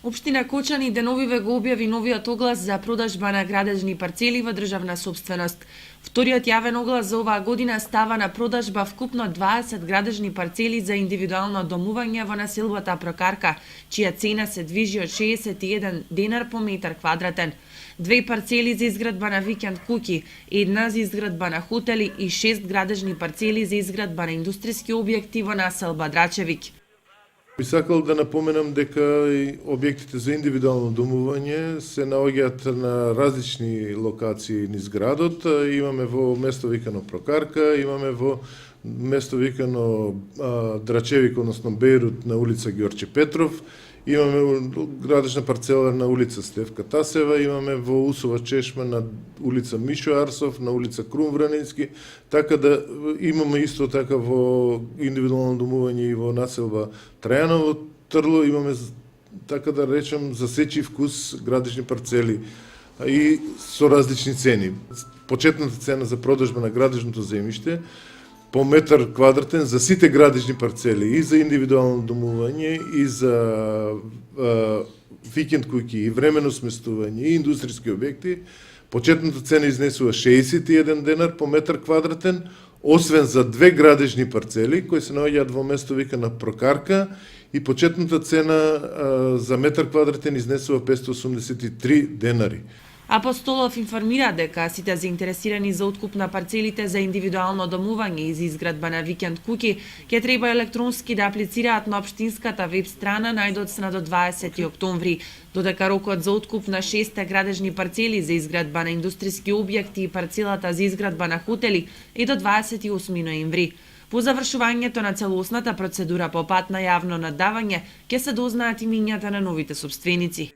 Општина Кочани деновиве го објави новиот оглас за продажба на градежни парцели во државна сопственост. Вториот јавен оглас за оваа година става на продажба вкупно 20 градежни парцели за индивидуално домување во населбата Прокарка, чија цена се движи од 61 денар по метар квадратен. 2 парцели за изградба на викенд куќи, 1 за изградба на хотели и 6 градежни парцели за изградба на индустријски објекти во населба Драчевик. Би сакал да напоменам дека и објектите за индивидуално домување се наоѓаат на различни локации низ градот. Имаме во место викано Прокарка, имаме во место викано Драчевик, односно Бејрут на улица Ѓорче Петров, имаме градежна парцела на улица Стефка Тасева, имаме во Усова Чешма на улица Мишо Арсов, на улица Крум Вранински, така да имаме исто така во индивидуално домување и во населба Трајаново Трло, имаме, така да речем, за сечи вкус градежни парцели и со различни цени. Почетната цена за продажба на градежното земјиште по метар квадратен за сите градежни парцели, и за индивидуално домување, и за викенд куќи, и временно сместување, и индустријски објекти, почетната цена изнесува 61 денар по метар квадратен, освен за 2 градежни парцели, кои се наоѓаат во место викана Прокарка, и почетната цена за метар квадратен изнесува 583 денари. Апостолов информира дека сите заинтересирани за откуп на парцелите за индивидуално домување и за изградба на викенд куќи ќе треба електронски да аплицираат на општинската веб страна најдоцна до 20 октомври, додека рокот за откуп на 6 градежни парцели за изградба на индустријски објекти и парцелата за изградба на хотели е до 28 ноември. По завршувањето на целосната процедура по пат на јавно наддавање ќе се дознаат имињата на новите сопственици.